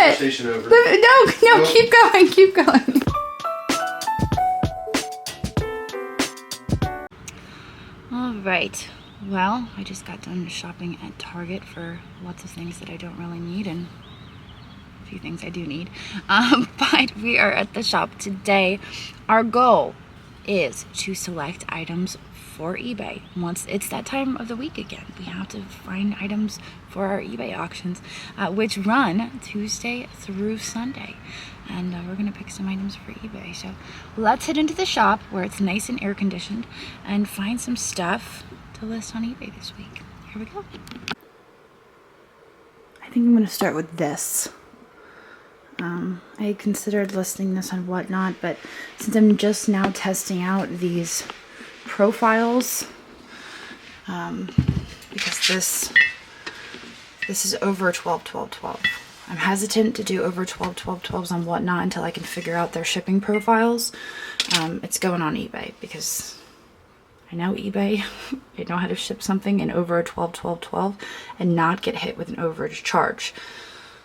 it. No, Nope. keep going. All right. Well, I just got done shopping at Target for lots of things that I don't really need and a few things I do need. But we are at the shop today. Our goal is to select items for eBay. Once it's that time of the week again, we have to find items for our eBay auctions, which run Tuesday through Sunday. And we're gonna pick some items for eBay. So let's head into the shop where it's nice and air conditioned and find some stuff to list on eBay this week. Here we go. I think I'm gonna start with this. I considered listing this on Whatnot, but since I'm just now testing out these profiles, because this is over 12 12 12. I'm hesitant to do over 12 12 12s on Whatnot until I can figure out their shipping profiles. It's going on eBay because I know eBay. I know how to ship something in over a 12 12 12 and not get hit with an overage charge.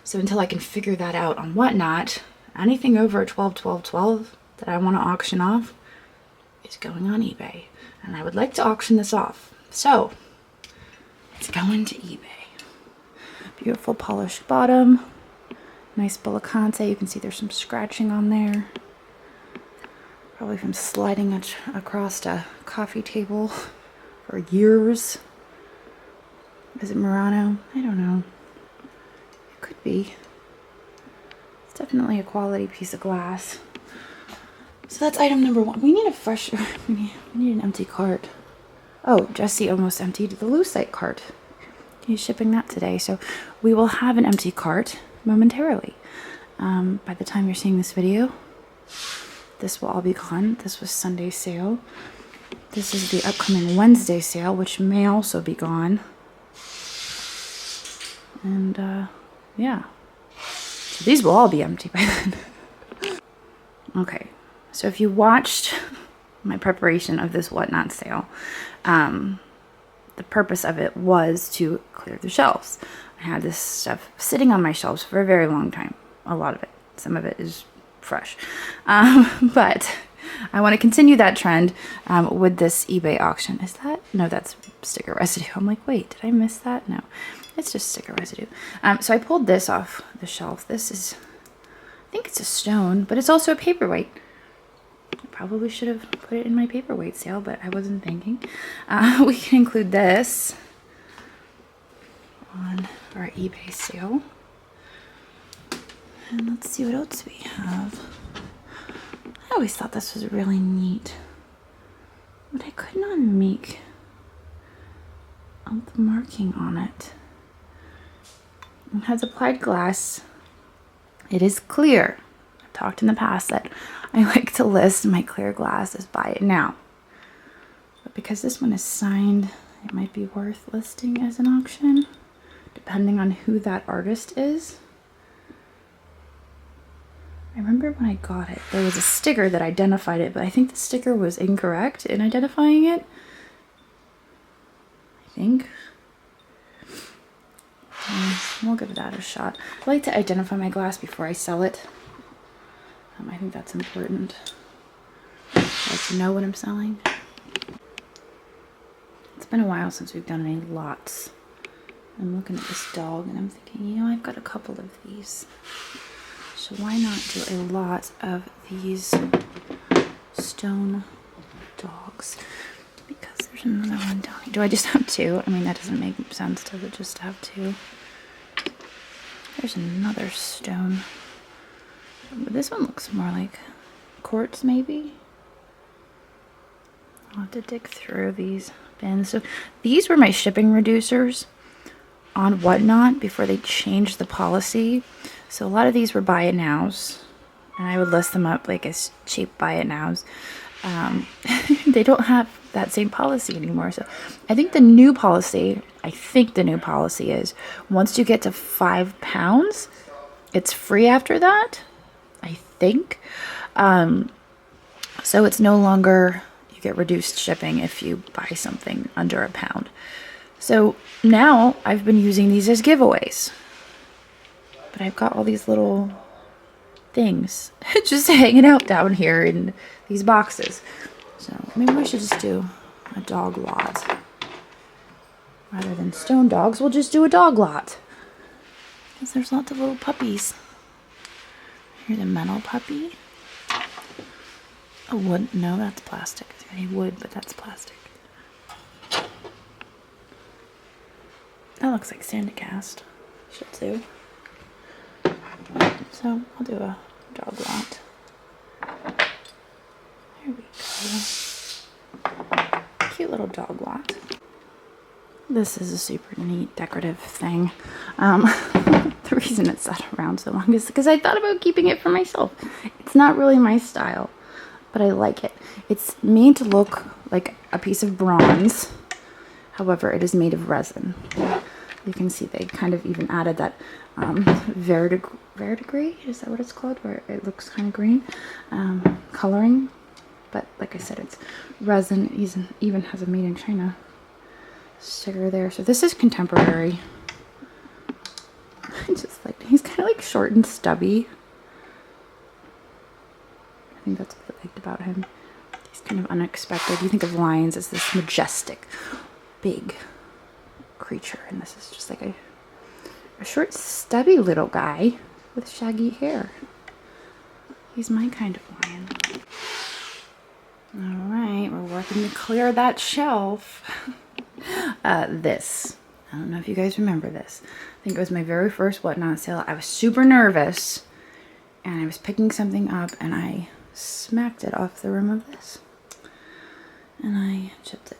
So until I can figure that out on Whatnot, anything over a 12 12 12 that I want to auction off is going on eBay. And I would like to auction this off. So it's going to eBay. Beautiful polished bottom. Nice Bullicante. You can see there's some scratching on there. Probably from sliding it across a coffee table for years. Is it Murano? I don't know. It could be. It's definitely a quality piece of glass. So that's item number one. We need a fresh, we need an empty cart. Oh, Jesse almost emptied the Lucite cart. He's shipping that today, so we will have an empty cart momentarily. By the time you're seeing this video, this will all be gone. This was Sunday's sale. This is the upcoming Wednesday sale, which may also be gone. And yeah, so these will all be empty by then. Okay, so if you watched my preparation of this Whatnot sale, the purpose of it was to clear the shelves. I had this stuff sitting on my shelves for a very long time. A lot of it. Some of it is fresh. But I want to continue that trend with this eBay auction. Is that? No, that's sticker residue. I'm like, wait, did I miss that? No, it's just sticker residue. So I pulled this off the shelf. This is, I think it's a stone, but it's also a paperweight. I probably should have put it in my paperweight sale, but I wasn't thinking. We can include this on our eBay sale. And let's see what else we have. I always thought this was really neat, but I could not make out the marking on it. It has applied glass. It is clear. I've talked in the past that I like to list my clear glass as buy it now. But because this one is signed, it might be worth listing as an auction, depending on who that artist is. I remember when I got it, there was a sticker that identified it, but I think the sticker was incorrect in identifying it. I think. We'll give that a shot. I like to identify my glass before I sell it. I think that's important. I like to know what I'm selling. It's been a while since we've done any lots. I'm looking at this dog and I'm thinking, you know, I've got a couple of these. So why not do a lot of these stone dogs? Because there's another one down here. Do I just have two? I mean, that doesn't make sense, does it, just have two? There's another stone. But this one looks more like quartz, maybe? I'll have to dig through these bins. So these were my shipping reducers on Whatnot before they changed the policy. So a lot of these were buy it nows, and I would list them up like as cheap buy it nows. They don't have that same policy anymore. So I think the new policy is once you get to £5, it's free after that, I think. So it's no longer, you get reduced shipping if you buy something under £1. So now I've been using these as giveaways. But but I've got all these little things just hanging out down here in these boxes. So maybe we should just do a dog lot. Rather than stone dogs, we'll just do a dog lot. Because there's lots of little puppies. Here's a metal puppy. A wood, no, that's plastic. It's got a wood, but that's plastic. That looks like Sandicast. Should do. So I'll do a dog lot. There we go. Cute little dog lot. This is a super neat decorative thing. The reason it sat around so long is because I thought about keeping it for myself. It's not really my style, but I like it. It's made to look like a piece of bronze. However, it is made of resin. You can see they kind of even added that verdigris, is that what it's called? Where it looks kind of green. Coloring. But like I said, it's resin. It even has a made in China sticker there. So this is contemporary. I just like, he's kind of like short and stubby. I think that's what I liked about him. He's kind of unexpected. You think of lions as this majestic, big creature, and this is just like a short, stubby little guy with shaggy hair. He's my kind of lion. All right, we're working to clear that shelf. This, I don't know if you guys remember this. I think it was my very first Whatnot sale. I was super nervous, and I was picking something up, and I smacked it off the rim of this, and I chipped it.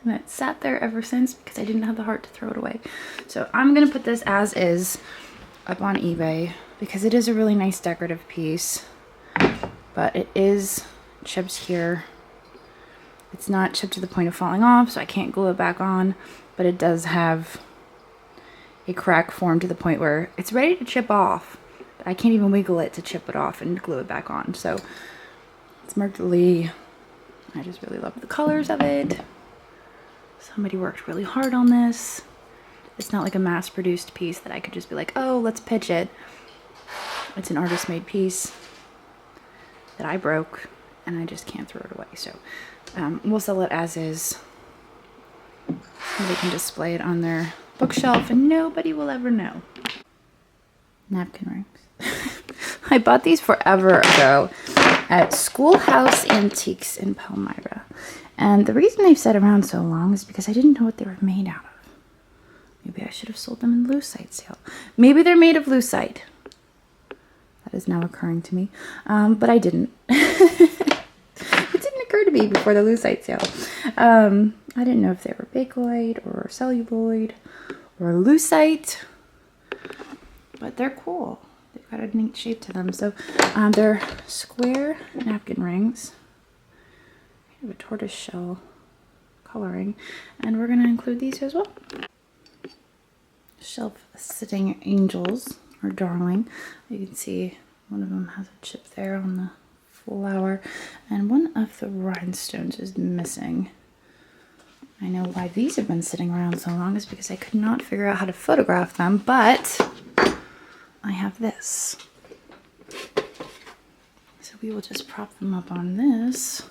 And it sat there ever since because I didn't have the heart to throw it away. So I'm gonna put this as is up on eBay because it is a really nice decorative piece, but it is chipped here. It's not chipped to the point of falling off, so I can't glue it back on, but it does have a crack formed to the point where it's ready to chip off. But I can't even wiggle it to chip it off and glue it back on. So it's marked Lee. I just really love the colors of it. Somebody worked really hard on this. It's not like a mass-produced piece that I could just be like, oh, let's pitch it. It's an artist-made piece that I broke, and I just can't throw it away. So we'll sell it as is. Somebody can display it on their bookshelf, and nobody will ever know. Napkin rings. I bought these forever ago at Schoolhouse Antiques in Palmyra. And the reason they've sat around so long is because I didn't know what they were made out of. Maybe I should have sold them in lucite sale. Maybe they're made of lucite. That is now occurring to me. But I didn't. It didn't occur to me before the lucite sale. I didn't know if they were bakelite or celluloid or lucite. But they're cool. They've got a neat shape to them. So they're square napkin rings. We have a tortoise shell coloring. And we're going to include these as well. Shelf sitting angels, or darling. You can see one of them has a chip there on the flower, and one of the rhinestones is missing. I know why these have been sitting around so long is because I could not figure out how to photograph them, but I have this. So we will just prop them up on this,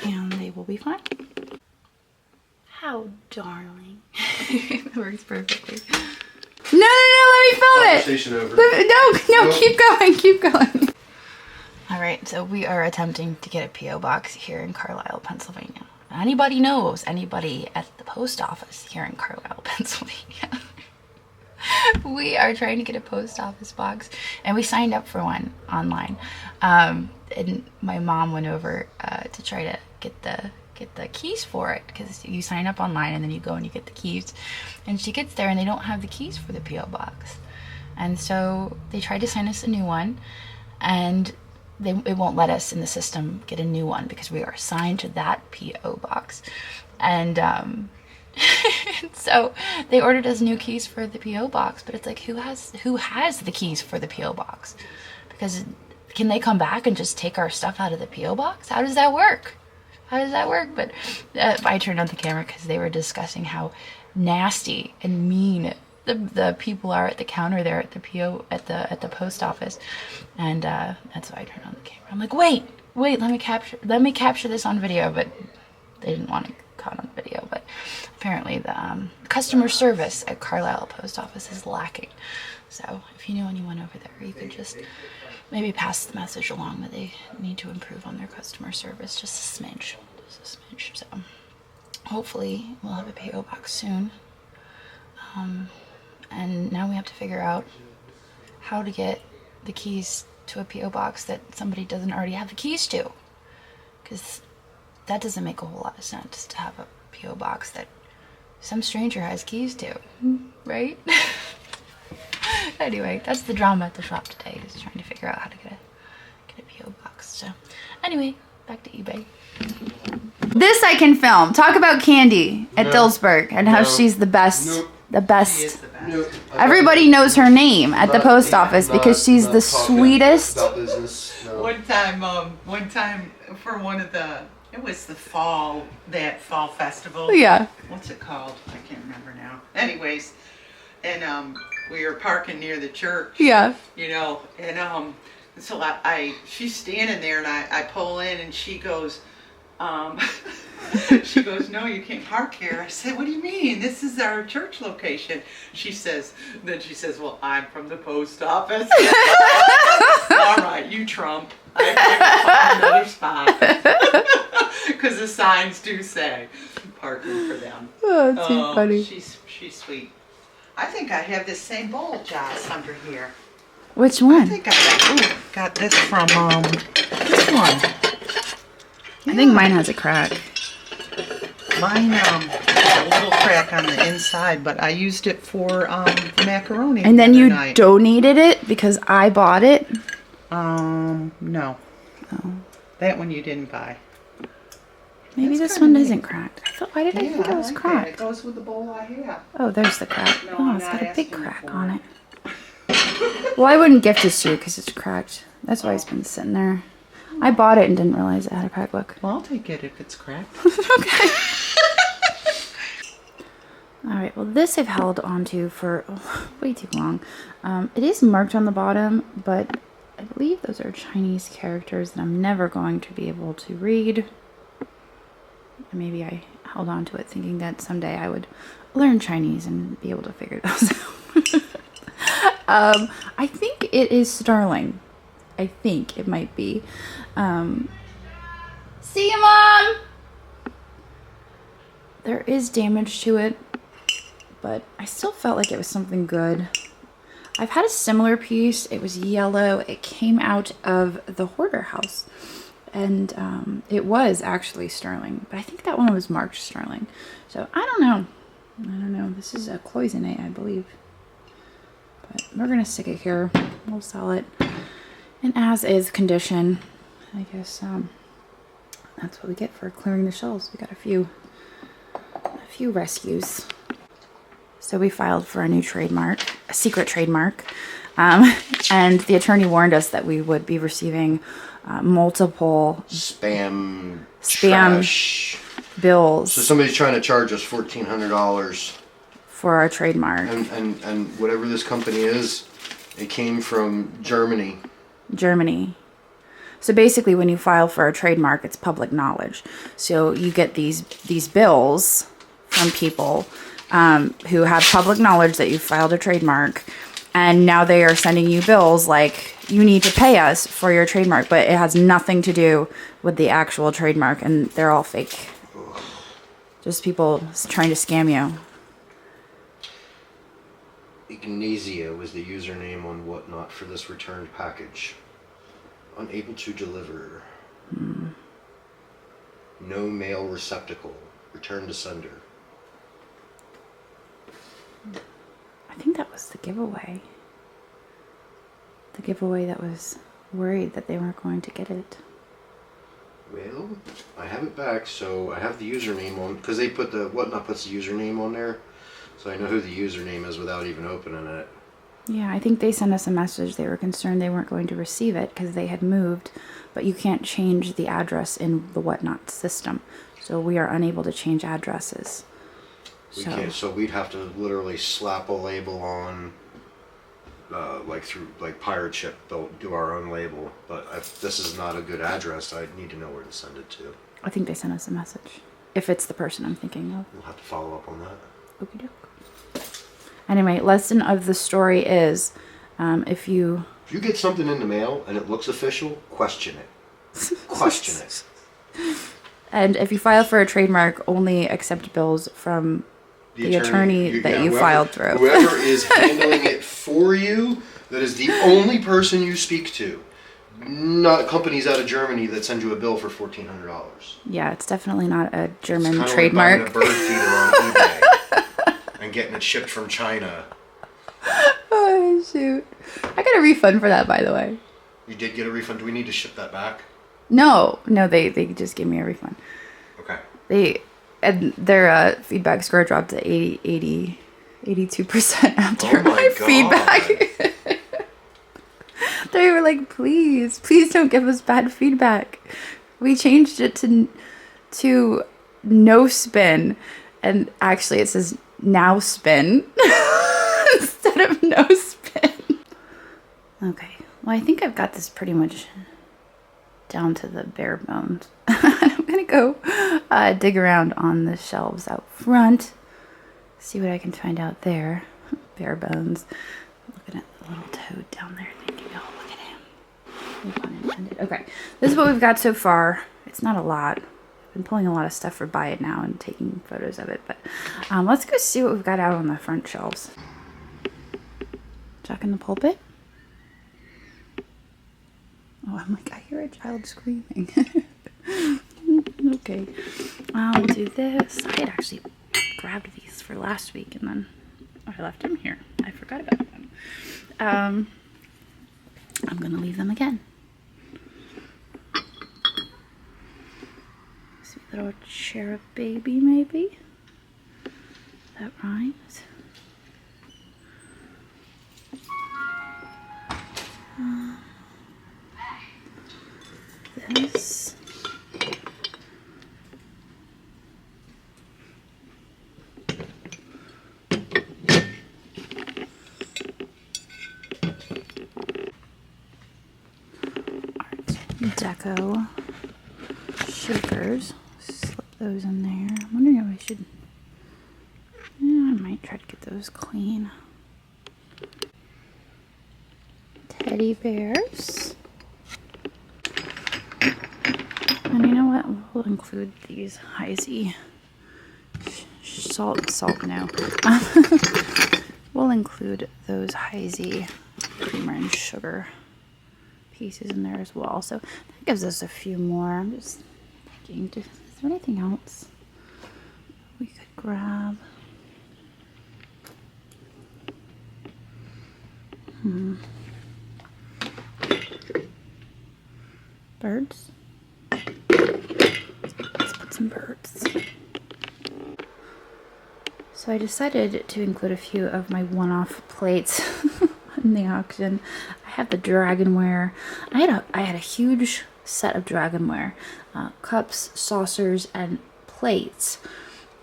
and they will be fine. How darling. It works perfectly. No, let me film it. Conversation over. No, keep going. All right, so we are attempting to get a P.O. box here in Carlisle, Pennsylvania. If anybody knows anybody at the post office here in Carlisle, Pennsylvania, we are trying to get a post office box, and we signed up for one online. And my mom went over to try to get the keys for it, because you sign up online and then you go and you get the keys, and she gets there and they don't have the keys for the P.O. box, and so they tried to sign us a new one, and it won't let us in the system get a new one because we are assigned to that P.O. box. And so they ordered us new keys for the P.O. box, but it's like, who has the keys for the P.O. box? Because can they come back and just take our stuff out of the P.O. box? How does that work? But I turned on the camera because they were discussing how nasty and mean the people are at the counter there at the PO at the post office, and that's why I turned on the camera. I'm like, wait, let me capture this on video, but they didn't want it caught on video. But apparently the customer service at Carlisle Post Office is lacking. So if you know anyone over there, you could just maybe pass the message along that they need to improve on their customer service just a smidge. So hopefully we'll have a PO box soon. And now we have to figure out how to get the keys to a PO box that somebody doesn't already have the keys to, because that doesn't make a whole lot of sense to have a PO box that some stranger has keys to, right? Anyway, that's the drama at the shop today, is trying to figure out how to get a PO box. So anyway, back to eBay. This I can film. Talk about Candy at Dillsburg and how she's the best. Nope. The best. She is the best. Nope. Everybody knows her name at the post office because she's the sweetest. No. One time for one of it was that fall festival. Yeah. What's it called? I can't remember now. Anyways, and we were parking near the church. Yeah. You know, and so she's standing there, and I pull in, and she goes, she goes, "No, you can't park here." I said, "What do you mean? This is our church location." She says, "Well, I'm from the post office." All right, you trump. I find another spot. Because the signs do say parking for them. Oh, that's too funny. She's sweet. I think I have this same bowl, Joss, under here. Which one? I think I got this from this one. I think mine has a crack. Mine has a little crack on the inside, but I used it for the macaroni. And then you donated it because I bought it? No. Oh. That one you didn't buy. Maybe this one isn't cracked. Why did I think it was like cracked? That. It goes with the bowl I have. Oh, there's the crack. No, oh, I'm it's not got a big asking crack for on it. Well, I wouldn't gift this to you because it's cracked. That's why it's been sitting there. I bought it and didn't realize it had a crack. Look. Well, I'll take it if it's cracked. Okay. Alright, well this I've held onto for way too long. It is marked on the bottom, but I believe those are Chinese characters that I'm never going to be able to read. Maybe I held on to it thinking that someday I would learn Chinese and be able to figure those out. I think it is sterling. I think it might be. See you, Mom! There is damage to it, but I still felt like it was something good. I've had a similar piece. It was yellow. It came out of the hoarder house, and it was actually sterling, but I think that one was marked sterling. So I don't know. This is a cloisonné, I believe, but we're gonna stick it here. We'll sell it in as is condition. I guess that's what we get for clearing the shelves. We got a few rescues. So we filed for a new trademark, a secret trademark, and the attorney warned us that we would be receiving multiple spam trash bills. So somebody's trying to charge us $1,400 for our trademark. And whatever this company is, it came from Germany. So basically, when you file for a trademark, it's public knowledge. So you get these bills from people who have public knowledge that you filed a trademark, and now they are sending you bills like, you need to pay us for your trademark, but it has nothing to do with the actual trademark, and they're all fake. Just people trying to scam you. Ignacia was the username on Whatnot for this returned package. Unable to deliver. No mail receptacle. Return to sender. I think that was the giveaway. The giveaway that was worried that they weren't going to get it. Well, I have it back, so I have the username on, because they put Whatnot puts the username on there, so I know who the username is without even opening it. Yeah, I think they sent us a message. They were concerned they weren't going to receive it because they had moved, but you can't change the address in the Whatnot system, so we are unable to change addresses. We can't. So we'd have to literally slap a label on, like through like Pirate Ship. They'll do our own label. But if this is not a good address, I need to know where to send it to. I think they sent us a message. If it's the person I'm thinking of. We'll have to follow up on that. Okie doke. Anyway, lesson of the story is, if you get something in the mail and it looks official, question it. Question it. And if you file for a trademark, only accept bills from the attorney that you filed through. Whoever is handling it for you, that is the only person you speak to. Not companies out of Germany that send you a bill for $1,400. Yeah, it's definitely not a German It's trademark. like buying a bird feeder on eBay and getting it shipped from China. Oh, shoot. I got a refund for that, by the way. You did get a refund. Do we need to ship that back? No, they just gave me a refund. Okay. Their feedback score dropped to 82% after my God. feedback. They were like, please don't give us bad feedback. We changed it to no spin, and actually it says now spin instead of no spin. Okay, well, I think I've got this pretty much down to the bare bones. I'm gonna go dig around on the shelves out front, see what I can find out there. Bare bones. Looking at the little toad down there, thinking, oh, look at him. No pun intended. Okay, this is what we've got so far. It's not a lot. I've been pulling a lot of stuff for Buy It Now and taking photos of it, but let's go see what we've got out on the front shelves. Jack in the Pulpit. Oh, I'm like, I hear a child screaming. Okay. I'll do this. I had actually grabbed these for last week and then I left them here. I forgot about them. I'm going to leave them again. Sweet little cherub baby, maybe? That rhymes. This. Art Deco shakers. Slip those in there. I'm wondering if I should. Yeah, I might try to get those clean. Teddy bears. And you know what? We'll include these Heisey salt no. We'll include those Heisey creamer and sugar pieces in there as well. So that gives us a few more. I'm just thinking, is there anything else we could grab? Birds. Let's put some birds. So I decided to include a few of my one-off plates in the auction. I have the dragonware. I had a huge set of dragonware, cups, saucers, and plates.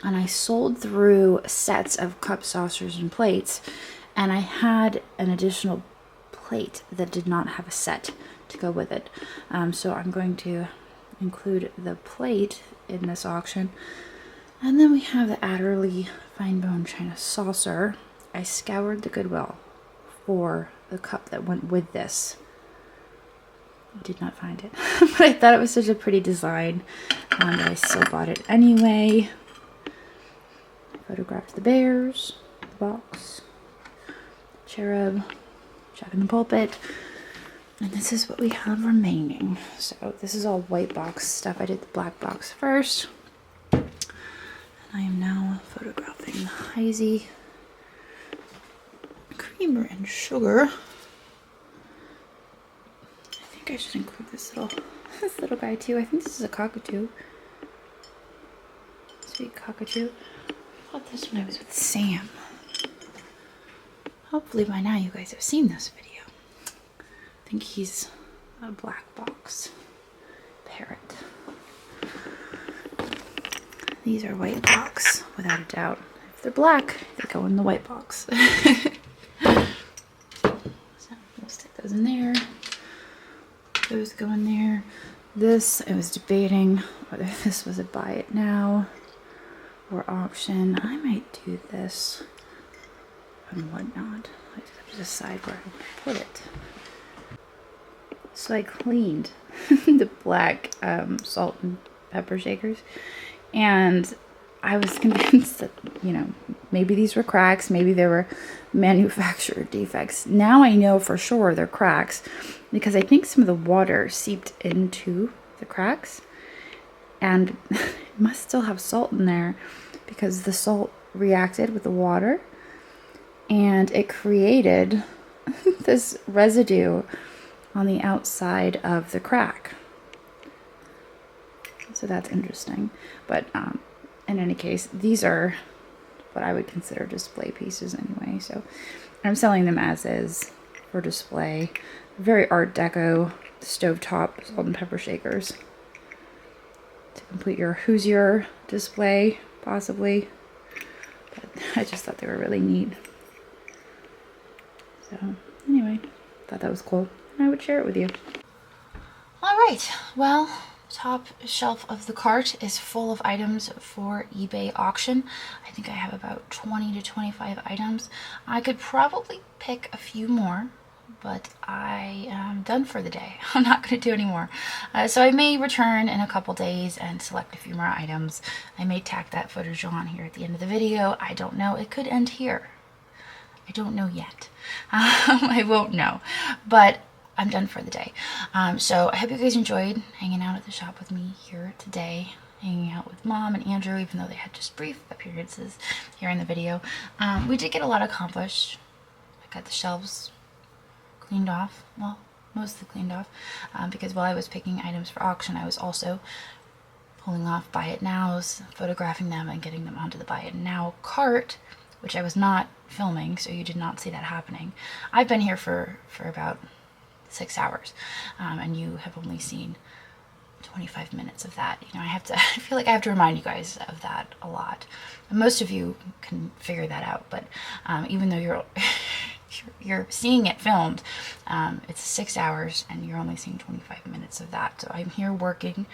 And I sold through sets of cups, saucers, and plates. And I had an additional plate that did not have a set to go with it. So I'm going to include the plate in this auction. And then we have the Adderley Fine Bone China Saucer. I scoured the Goodwill for the cup that went with this. I did not find it, but I thought it was such a pretty design, and I still bought it anyway. Photographed the bears, the box, cherub, Jack in the Pulpit, and this is what we have remaining. So this is all white box stuff. I did the black box first. And I am now photographing the Heisey creamer and sugar. I think I should include this little guy too. I think this is a cockatoo. Sweet cockatoo. I bought this when I was with Sam. Hopefully by now you guys have seen this video. I think he's a black box parrot. These are white box, without a doubt. If they're black, they go in the white box. So we'll stick those in there. Those go in there. This, I was debating whether this was a buy it now or auction. I might do this and whatnot. I just have to decide where I put it. So I cleaned the black salt and pepper shakers, and I was convinced that, you know, maybe these were cracks, maybe they were manufacturer defects. Now I know for sure they're cracks because I think some of the water seeped into the cracks, and it must still have salt in there because the salt reacted with the water and it created this residue on the outside of the crack. So that's interesting. But in any case, these are what I would consider display pieces anyway. So I'm selling them as is for display. Very Art Deco stovetop salt and pepper shakers to complete your Hoosier display, possibly. But I just thought they were really neat. So anyway, thought that was cool. I would share it with you. All right, well, top shelf of the cart is full of items for eBay auction. I think I have about 20 to 25 items. I could probably pick a few more, but I am done for the day. I'm not going to do any more. So I may return in a couple days and select a few more items. I may tack that footage on here at the end of the video. I don't know. It could end here. I don't know yet. I won't know. But I'm done for the day. So I hope you guys enjoyed hanging out at the shop with me here today, hanging out with Mom and Andrew, even though they had just brief appearances here in the video. We did get a lot accomplished. I got the shelves cleaned off, well, mostly cleaned off, because while I was picking items for auction, I was also pulling off buy it nows, photographing them, and getting them onto the buy it now cart, which I was not filming, so you did not see that happening. I've been here for about 6 hours, and you have only seen 25 minutes of that. You know, I feel like I have to remind you guys of that a lot. And most of you can figure that out, but even though you're seeing it filmed, it's 6 hours and you're only seeing 25 minutes of that. So I'm here working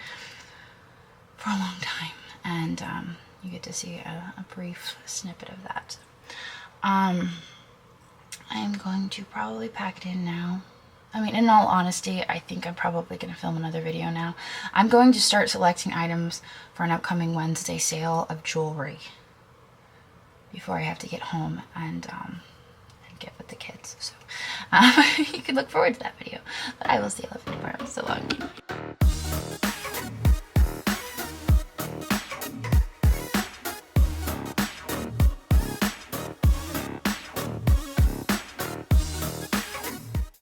for a long time, and you get to see a brief snippet of that. I'm going to probably pack it in now. I mean, in all honesty, I think I'm probably going to film another video now. I'm going to start selecting items for an upcoming Wednesday sale of jewelry before I have to get home and get with the kids. So you can look forward to that video. But I will see you tomorrow. So long.